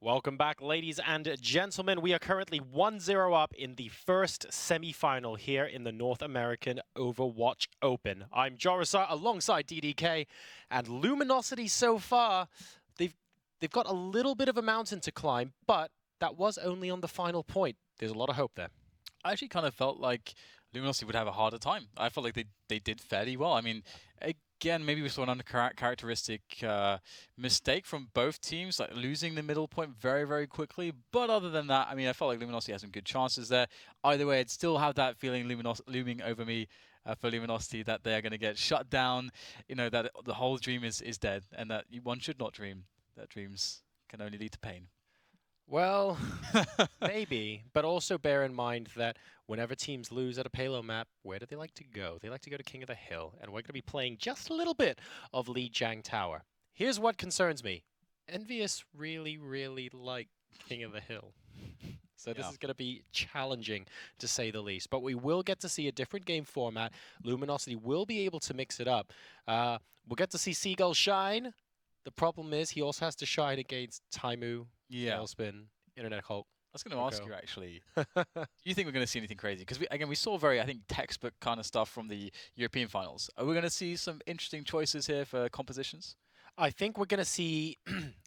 Welcome back, ladies and gentlemen. We are currently 1-0 up in the first semi-final here in the North American Overwatch Open. I'm Jorisar alongside DDK, and Luminosity so far, they've got a little bit of a mountain to climb, but that was only on the final point. There's a lot of hope there. I actually kind of felt like Luminosity would have a harder time. I felt like they did fairly well. I mean, again, maybe we saw an uncharacteristic mistake from both teams, like losing the middle point very, very quickly. But other than that, I mean, I felt like Luminosity had some good chances there. Either way, I'd still have that feeling looming over me for Luminosity that they are going to get shut down, you know, that the whole dream is dead, and that one should not dream, that dreams can only lead to pain. Well, maybe, but also bear in mind that whenever teams lose at a payload map, where do they like to go? They like to go to King of the Hill, and we're going to be playing just a little bit of Lijiang Tower. Here's what concerns me. ENVYUS really, really like King of the Hill. So this is going to be challenging, to say the least. But we will get to see a different game format. Luminosity will be able to mix it up. We'll get to see Seagull shine. The problem is he also has to shine against Taimu, Tailspin, Internet Hulk. I was going to ask you, actually, do you think we're going to see anything crazy? Because, we saw very, I think, textbook kind of stuff from the European finals. Are we going to see some interesting choices here for compositions? I think we're going to see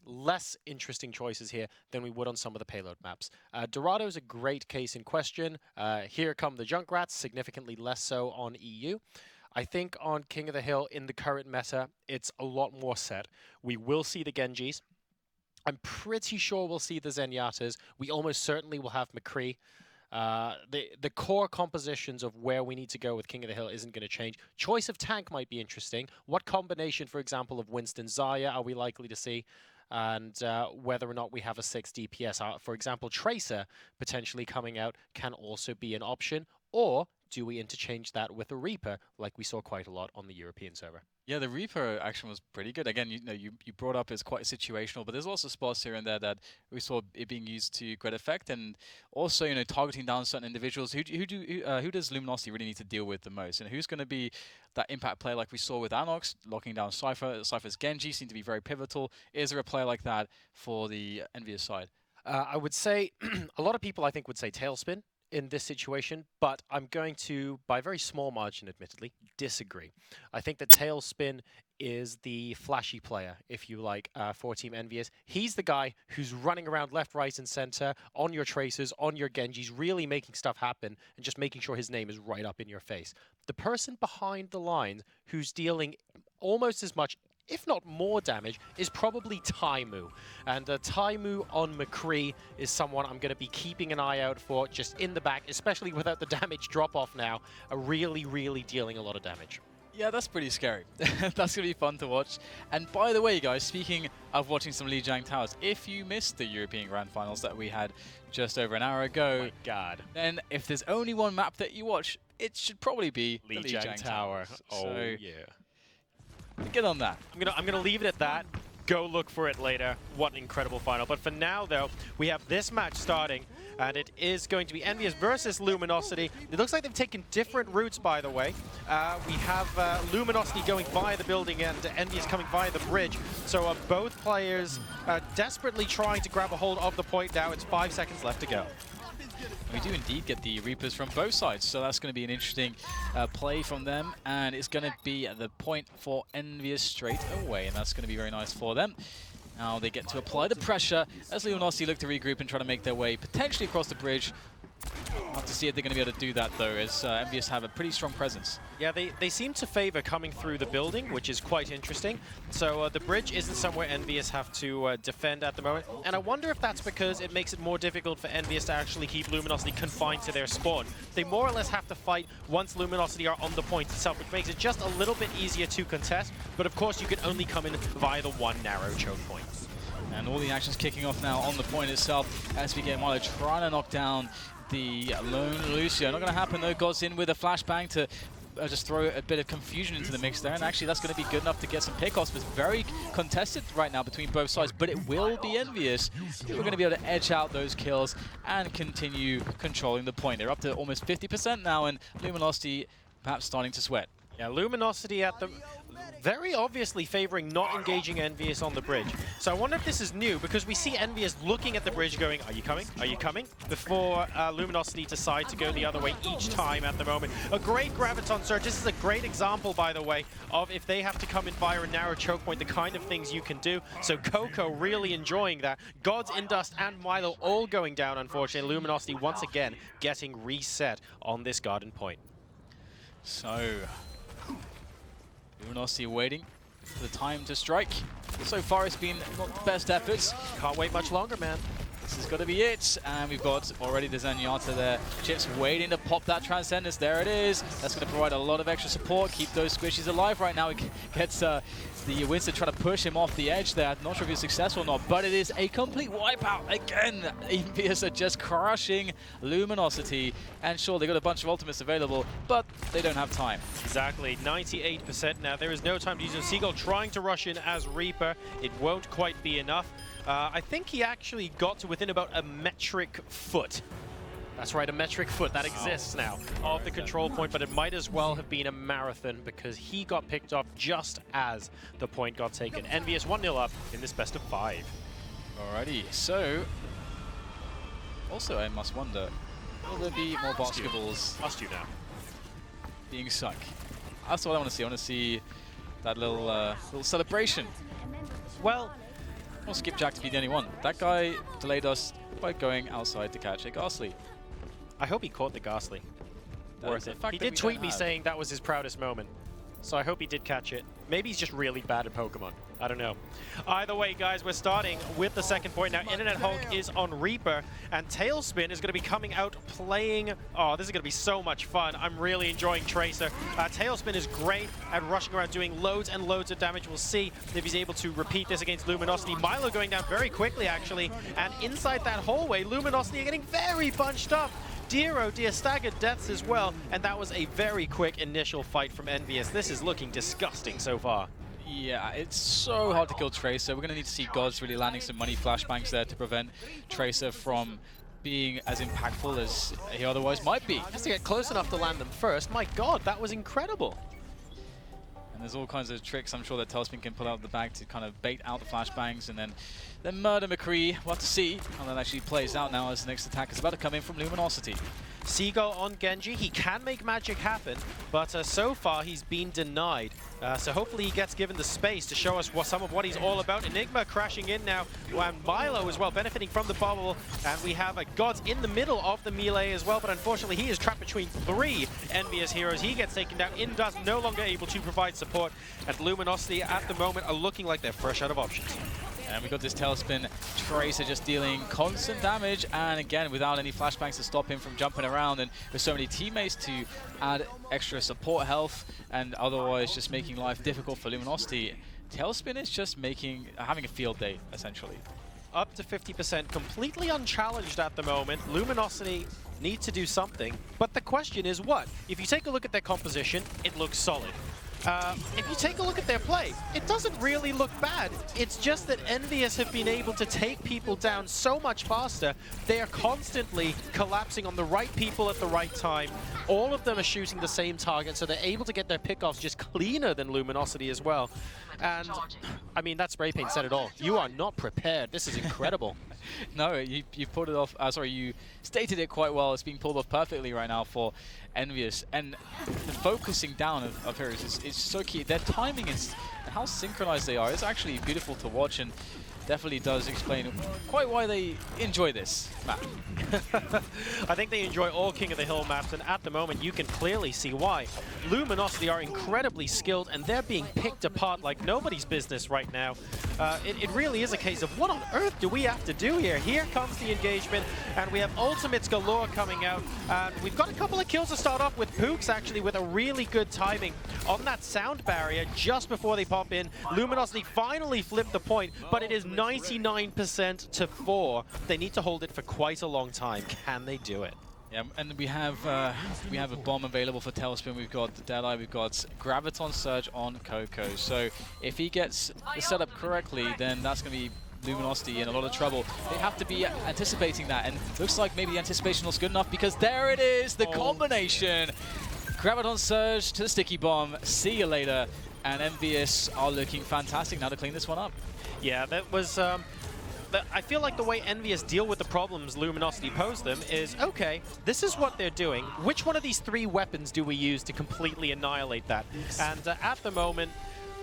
less interesting choices here than we would on some of the payload maps. Dorado is a great case in question. Here come the Junkrats, significantly less so on EU. I think on King of the Hill, in the current meta, it's a lot more set. We will see the Genjis. I'm pretty sure we'll see the Zenyatas. We almost certainly will have McCree. The core compositions of where we need to go with King of the Hill isn't going to change. Choice of tank might be interesting. What combination, for example, of Winston Zarya are we likely to see? And whether or not we have a 6 DPS. For example, Tracer potentially coming out can also be an option. Or do we interchange that with a Reaper, like we saw quite a lot on the European server? Yeah, the Reaper action was pretty good. Again, you brought up it's quite situational, but there's also spots here and there that we saw it being used to great effect, and also targeting down certain individuals. Who does Luminosity really need to deal with the most, and who's going to be that impact player like we saw with Anox locking down Cypher? Cypher's Genji seemed to be very pivotal. Is there a player like that for the ENVYUS side? I would say a lot of people I think would say Tailspin in this situation, but I'm going to, by a very small margin admittedly, disagree. I think that Tailspin is the flashy player, if you like, for Team ENVYUS. He's the guy who's running around left, right, and center on your Tracers, on your Genjis, really making stuff happen and just making sure his name is right up in your face. The person behind the lines who's dealing almost as much, if not more damage, is probably Taimu. And Taimu on McCree is someone I'm going to be keeping an eye out for just in the back, especially without the damage drop-off now, really, really dealing a lot of damage. Yeah, that's pretty scary. That's going to be fun to watch. And by the way, guys, speaking of watching some Lijiang Towers, if you missed the European Grand Finals that we had just over an hour ago, oh my God, then if there's only one map that you watch, it should probably be Lijiang Tower. Oh, so yeah. Get on that. I'm gonna leave it at that. Go look for it later. What an incredible final. But for now, though, we have this match starting, and it is going to be ENVYUS versus Luminosity. It looks like they've taken different routes, by the way. We have Luminosity going via the building and ENVYUS coming via the bridge. So both players desperately trying to grab a hold of the point now. It's 5 seconds left to go. We do indeed get the Reapers from both sides, so that's going to be an interesting play from them, and it's going to be at the point for ENVYUS straight away, and that's going to be very nice for them. Now they get to apply the pressure as Luminosity look to regroup and try to make their way potentially across the bridge. We'll have to see if they're going to be able to do that, though, as ENVYUS have a pretty strong presence. Yeah, they seem to favor coming through the building, which is quite interesting. So the bridge isn't somewhere ENVYUS have to defend at the moment. And I wonder if that's because it makes it more difficult for ENVYUS to actually keep Luminosity confined to their spawn. They more or less have to fight once Luminosity are on the point itself, which makes it just a little bit easier to contest. But of course, you can only come in via the one narrow choke point. And all the action's kicking off now on the point itself as we get Milo trying to knock down the lone Lucio. Not going to happen though. God's in with a flashbang to just throw a bit of confusion into the mix there, and actually that's going to be good enough to get some pickoffs. It's very contested right now between both sides, but it will be ENVYUS who are going to be able to edge out those kills and continue controlling the point. They're up to almost 50% now, and Luminosity perhaps starting to sweat. Yeah, Luminosity very obviously favoring not engaging ENVYUS on the bridge. So I wonder if this is new, because we see ENVYUS looking at the bridge going, are you coming? Are you coming? Before Luminosity decide to go the other way each time at the moment. A great Graviton Surge. This is a great example, by the way, of if they have to come in via a narrow choke point, the kind of things you can do. So Coco really enjoying that. Gods, Indust, and Milo all going down, unfortunately. Luminosity once again getting reset on this garden point. So, Luminosity waiting for the time to strike. So far it's been not the best efforts. Can't wait much longer, man. This is going to be it. And we've got already the Zenyatta there. Chips waiting to pop that Transcendence. There it is. That's going to provide a lot of extra support. Keep those squishies alive right now. It gets the Winston trying to push him off the edge there. Not sure if he's successful or not, but it is a complete wipeout again. ENVYUS are just crushing Luminosity. And sure, they got a bunch of ultimates available, but they don't have time. Exactly, 98% now. There is no time to use it. Seagull trying to rush in as Reaper. It won't quite be enough. I think he actually got to within about a metric foot. That's right, a metric foot. That exists now of the control point, but it might as well have been a marathon because he got picked off just as the point got taken. ENVYUS 1-0 up in this best of 5. Alrighty, so also I must wonder, will there be more basketballs Must you now. being sunk? That's what I want to see. I want to see that little celebration. Well, I want Skipjack to be the only one. That guy delayed us by going outside to catch a Ghastly. I hope he caught the Ghastly. Worth it. He that did we tweet don't me have. saying that was his proudest moment. So I hope he did catch it. Maybe he's just really bad at Pokemon. I don't know. Either way, guys, we're starting with the second point. Now, Internet Hulk is on Reaper, and Tailspin is going to be coming out playing... Oh, this is going to be so much fun. I'm really enjoying Tracer. Tailspin is great at rushing around, doing loads and loads of damage. We'll see if he's able to repeat this against Luminosity. Milo going down very quickly, actually. And inside that hallway, Luminosity are getting very bunched up. Dear, oh dear, staggered deaths as well, and that was a very quick initial fight from ENVYUS. This is looking disgusting so far. Yeah, it's so hard to kill Tracer. We're going to need to see Gods really landing some money flashbangs there to prevent Tracer from being as impactful as he otherwise might be. Has to get close enough to land them first. My god, that was incredible. And there's all kinds of tricks I'm sure that Tailspin can pull out of the bag to kind of bait out the flashbangs and then murder McCree. We'll have to see how that actually plays out now as the next attack is about to come in from Luminosity. Seagull on Genji, he can make magic happen, but so far he's been denied. So hopefully he gets given the space to show us some of what he's all about. Enigma crashing in now, and Milo as well benefiting from the bubble, and we have a Gods in the middle of the melee as well, but unfortunately he is trapped between 3 ENVYUS heroes. He gets taken down. Indust no longer able to provide support, and Luminosity at the moment are looking like they're fresh out of options. And we got this Tailspin Tracer just dealing constant damage, and again without any flashbangs to stop him from jumping around, and with so many teammates to add extra support health and otherwise just making life difficult for Luminosity. Tailspin is just having a field day essentially. Up to 50%, completely unchallenged at the moment. Luminosity need to do something, but the question is what? If you take a look at their composition, it looks solid. If you take a look at their play, it doesn't really look bad. It's just that ENVYUS have been able to take people down so much faster. They are constantly collapsing on the right people at the right time. All of them are shooting the same target, so they're able to get their pickoffs just cleaner than Luminosity as well. And, I mean, that spray paint said it all. You are not prepared. This is incredible. No, you pulled it off. Sorry, you stated it quite well. It's being pulled off perfectly right now for ENVYUS. And the focusing down of heroes is so key. Their timing is, and how synchronized they are, is actually beautiful to watch, and definitely does explain quite why they enjoy this map. I think they enjoy all King of the Hill maps, and at the moment you can clearly see why. Luminosity are incredibly skilled, and they're being picked apart like nobody's business right now. It really is a case of what on earth do we have to do here? Here comes the engagement, and we have ultimates galore coming out. We've got a couple of kills to start off with. Pooks actually with a really good timing on that sound barrier just before they pop in. Luminosity finally flipped the point, but it is 99% to 4. They need to hold it for quite a long time. Can they do it? Yeah, and we have a bomb available for Tailspin. We've got the Deadeye, we've got Graviton Surge on Coco. So if he gets the setup correctly, then that's going to be Luminosity in a lot of trouble. They have to be anticipating that, and looks like maybe the anticipation was good enough because there it is, the combination. Graviton Surge to the Sticky Bomb. See you later. and ENVYUS are looking fantastic now to clean this one up. Yeah, that was... I feel like the way ENVYUS deal with the problems Luminosity posed them is, okay, this is what they're doing. Which one of these 3 weapons do we use to completely annihilate that? And at the moment,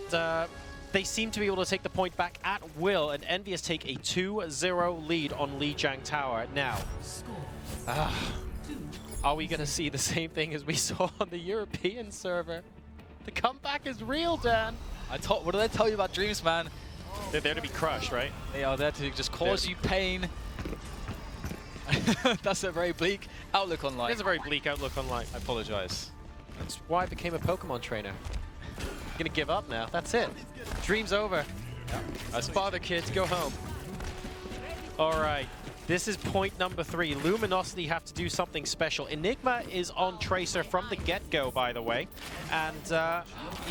they seem to be able to take the point back at will, and ENVYUS take a 2-0 lead on Lijiang Tower. Now, are we going to see the same thing as we saw on the European server? The comeback is real, Dan. What did I tell you about Dreams, man? They're there to be crushed, right? They are there to just cause you pain. That's a very bleak outlook on life. It's a very bleak outlook on life. I apologize. That's why I became a Pokemon trainer. I'm gonna give up now. That's it. Dream's over. Yeah, Father, kids, go home. All right. This is point number 3. Luminosity have to do something special. Enigma is on Tracer from the get-go, by the way. And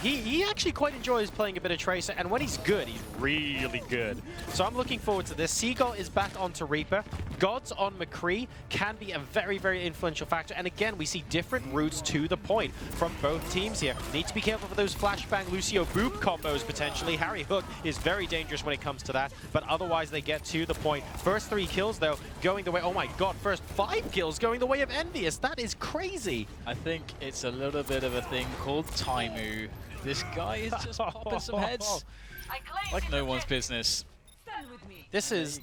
he actually quite enjoys playing a bit of Tracer. And when he's good, he's really good. So I'm looking forward to this. Seagull is back onto Reaper. Gods on McCree can be a very, very influential factor. And again, we see different routes to the point from both teams here. Need to be careful for those Flashbang Lucio Boop combos, potentially. Harry Hook is very dangerous when it comes to that. But otherwise, they get to the point. First 3 kills, though, going the way, oh my god, first 5 kills going the way of ENVYUS. That is crazy. I think it's a little bit of a thing called Taimu. This guy is just popping some heads like no one's business. This is,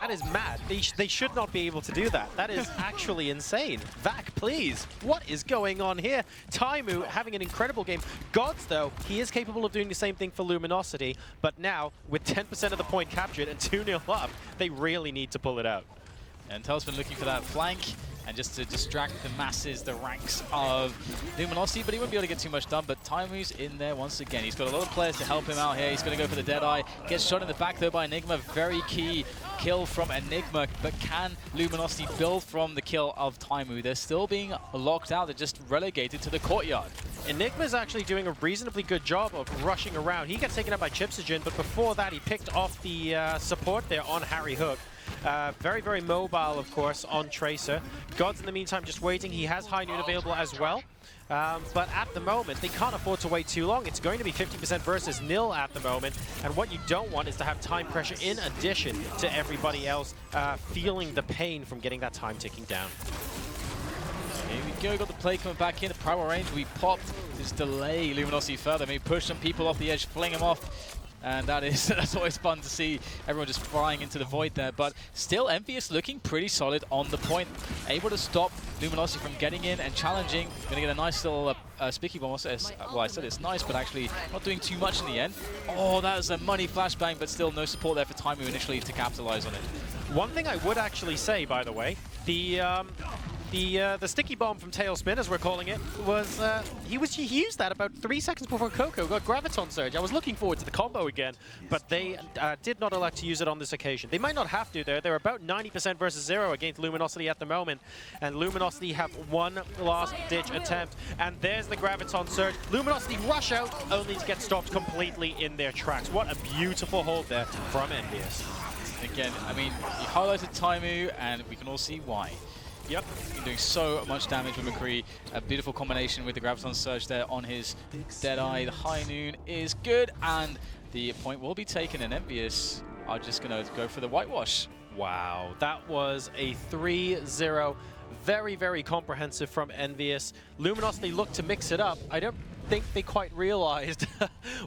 that is mad. They should not be able to do that. That is actually insane. Vac, please. What is going on here? Taimu having an incredible game. Gods, though, he is capable of doing the same thing for Luminosity, but now, with 10% of the point captured and 2-0 up, they really need to pull it out. And Tel's been looking for that flank, and just to distract the masses, the ranks of Luminosity, but he won't be able to get too much done. But Taimu's in there once again. He's got a lot of players to help him out here. He's going to go for the Deadeye. Gets shot in the back, though, by Enigma. Very key kill from Enigma, but can Luminosity build from the kill of Taimu? They're still being locked out. They're just relegated to the courtyard. Enigma's actually doing a reasonably good job of rushing around. He gets taken out by Chipsogen, but before that, he picked off the support there on Harry Hook. Very, very mobile, of course, on Tracer. God's, in the meantime, just waiting. He has High Noon available as well. But at the moment, they can't afford to wait too long. It's going to be 50% versus nil at the moment. And what you don't want is to have time pressure in addition to everybody else feeling the pain from getting that time ticking down. Here we go, got the play coming back in. The power range, we popped. Just delay Luminosity further. Maybe push some people off the edge, fling them off. And that's always fun to see everyone just flying into the void there. But still, ENVYUS looking pretty solid on the point. Able to stop Luminosity from getting in and challenging. Going to get a nice little spiky bomb. Well, I said it's nice, but actually not doing too much in the end. Oh, that was a money flashbang, but still no support there for Taimu initially to capitalize on it. One thing I would actually say, by the way, the sticky bomb from Tailspin, as we're calling it, was he used that about 3 seconds before Coco got Graviton Surge. I was looking forward to the combo again, but they did not elect to use it on this occasion. They might not have to there. They're about 90% versus 0 against Luminosity at the moment, and Luminosity have one last-ditch attempt, and there's the Graviton Surge. Luminosity rush out, only to get stopped completely in their tracks. What a beautiful hold there from ENVYUS. Again, I mean, he highlighted Taimu, and we can all see why. Yep, he's been doing so much damage with McCree. A beautiful combination with the Graviton Surge there on his Deadeye. The High Noon is good, and the point will be taken, and ENVYUS are just going to go for the whitewash. Wow, that was a 3-0. Very, very comprehensive from ENVYUS. Luminosity looked to mix it up. I don't think they quite realized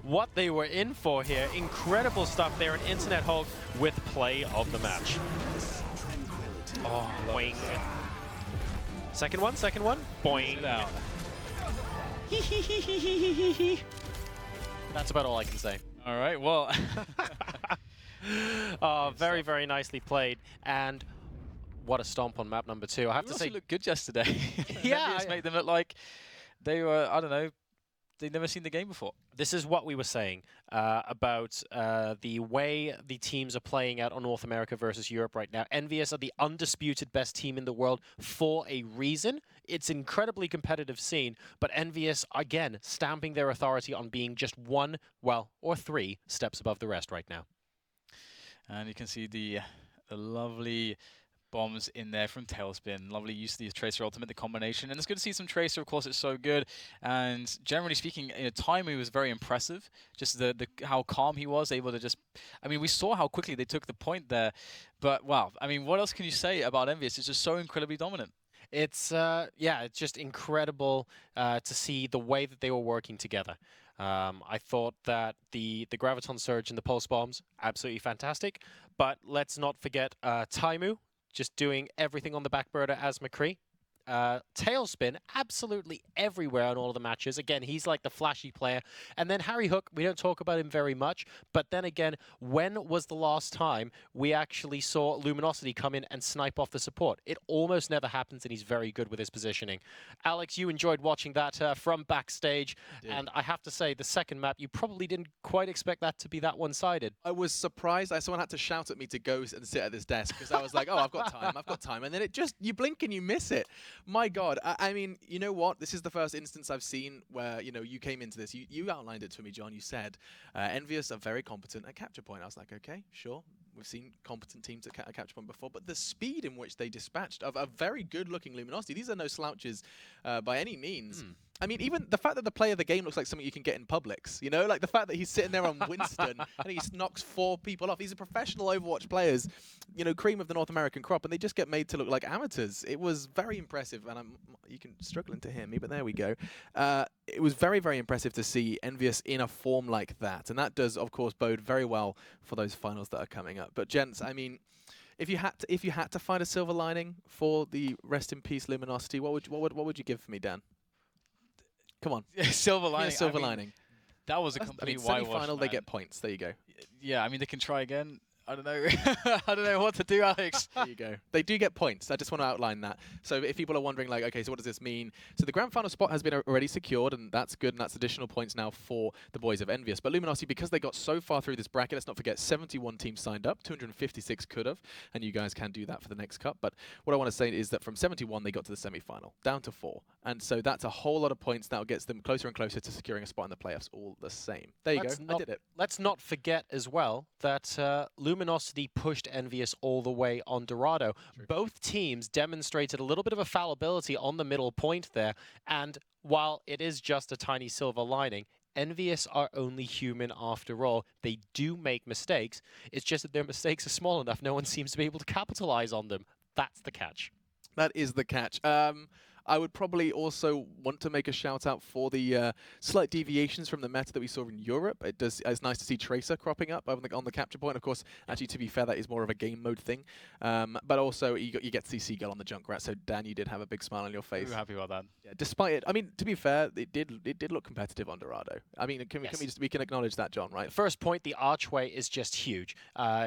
what they were in for here. Incredible stuff there, an Internet Hulk with play of the match. Oh, boing. Second one, boing. Down. That's about all I can say. All right, well. Very, very nicely played. And what a stomp on map number 2. I have to say, looked good yesterday. Yeah. Just made them look like they were, I don't know, they'd never seen the game before. This is what we were saying about the way the teams are playing out on North America versus Europe right now. ENVYUS are the undisputed best team in the world for a reason. It's an incredibly competitive scene, but ENVYUS, again, stamping their authority on being just 1, well, or 3 steps above the rest right now. And you can see the lovely bombs in there from Tailspin. Lovely use of the Tracer ultimate, the combination. And it's good to see some Tracer, of course, it's so good. And generally speaking, timing was very impressive. Just how calm he was, able to just... I mean, we saw how quickly they took the point there. But, wow, I mean, what else can you say about ENVYUS? It's just so incredibly dominant. It's, yeah, it's just incredible to see the way that they were working together. I thought that the Graviton Surge and the Pulse Bombs, absolutely fantastic. But let's not forget Taimu, just doing everything on the back burner as McCree. Tailspin, absolutely everywhere in all of the matches. Again, he's like the flashy player. And then Harry Hook, we don't talk about him very much. But then again, when was the last time we actually saw Luminosity come in and snipe off the support? It almost never happens, and he's very good with his positioning. Alex, you enjoyed watching that from backstage. And I have to say, the second map, you probably didn't quite expect that to be that one-sided. I was surprised. Someone had to shout at me to go and sit at this desk because I was like, oh, I've got time, I've got time. And then it just, you blink and you miss it. My God, I mean, you know what? This is the first instance I've seen where, you know, you came into this. You outlined it to me, John. You said ENVYUS are very competent at capture point. I was like, okay, sure. We've seen competent teams at capture point before, but the speed in which they dispatched of a very good-looking Luminosity, these are no slouches by any means. I mean, even the fact that the play of the game looks like something you can get in Publix, you know? Like the fact that he's sitting there on Winston and he knocks 4 people off. These are professional Overwatch players, you know, cream of the North American crop, and they just get made to look like amateurs. It was very impressive, and you can struggling to hear me, but there we go. It was very, very impressive to see ENVYUS in a form like that, and that does, of course, bode very well for those finals that are coming up. But gents, I mean, if you had to find a silver lining for the rest in peace Luminosity, what would you give for me, Dan? Come on. Silver lining. Yeah, silver lining. That was a complete semi-final, they get points. There you go. Yeah, I mean, they can try again. I don't know. I don't know what to do, Alex. There you go. They do get points. I just want to outline that. So if people are wondering, like, okay, so what does this mean? So the grand final spot has been already secured, and that's good, and that's additional points now for the boys of ENVYUS. But Luminosity, because they got so far through this bracket, let's not forget, 71 teams signed up, 256 could have, and you guys can do that for the next cup. But what I want to say is that from 71, they got to the semi-final, down to 4. And so that's a whole lot of points now, gets them closer and closer to securing a spot in the playoffs all the same. There you go. I did it. Let's not forget as well that Luminosity pushed ENVYUS all the way on Dorado. True. Both teams demonstrated a little bit of a fallibility on the middle point there, and while it is just a tiny silver lining, ENVYUS are only human after all. They do make mistakes. It's just that their mistakes are small enough. No one seems to be able to capitalize on them. That's the catch. That is the catch. I would probably also want to make a shout out for the slight deviations from the meta that we saw in Europe. It's nice to see Tracer cropping up on the capture point. Of course, actually, to be fair, that is more of a game mode thing. But also, you get to see Seagull on the Junkrat. So Dan, you did have a big smile on your face. We were happy about that. Yeah, despite it, I mean, to be fair, it did look competitive on Dorado. I mean, we can acknowledge that, John, right? First point, the archway is just huge.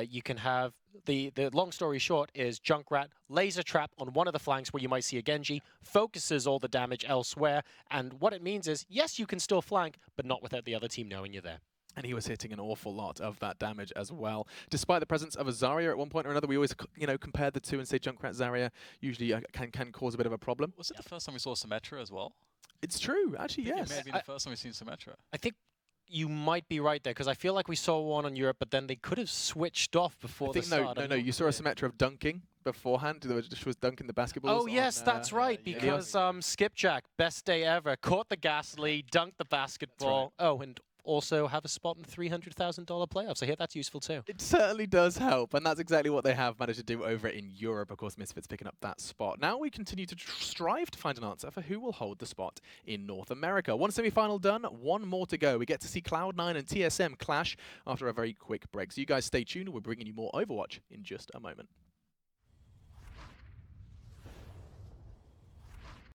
You can have the long story short is Junkrat laser trap on one of the flanks where you might see a Genji, focuses all the damage elsewhere, and what it means is, yes, you can still flank, but not without the other team knowing you're there. And he was hitting an awful lot of that damage as well. Despite the presence of a Zarya at one point or another, we always, compare the two and say Junkrat Zarya usually can cause a bit of a problem. Was it the first time we saw Symmetra as well? It's true, actually, yes. It may have been the first time we've seen Symmetra. I think you might be right there, because I feel like we saw one on Europe, but then they could have switched off before the start. No, you saw a Symmetra of dunking beforehand. She was dunking the basketballs. Oh, yes, that's right, because Skipjack, best day ever, caught the gas lead, dunked the basketball. Right. Oh, and also have a spot in $300,000 playoffs. I hear that's useful too. It certainly does help, and that's exactly what they have managed to do over in Europe. Of course, Misfits picking up that spot. Now we continue to strive to find an answer for who will hold the spot in North America. One semi-final done, one more to go. We get to see Cloud9 and TSM clash after a very quick break. So you guys stay tuned. We're bringing you more Overwatch in just a moment.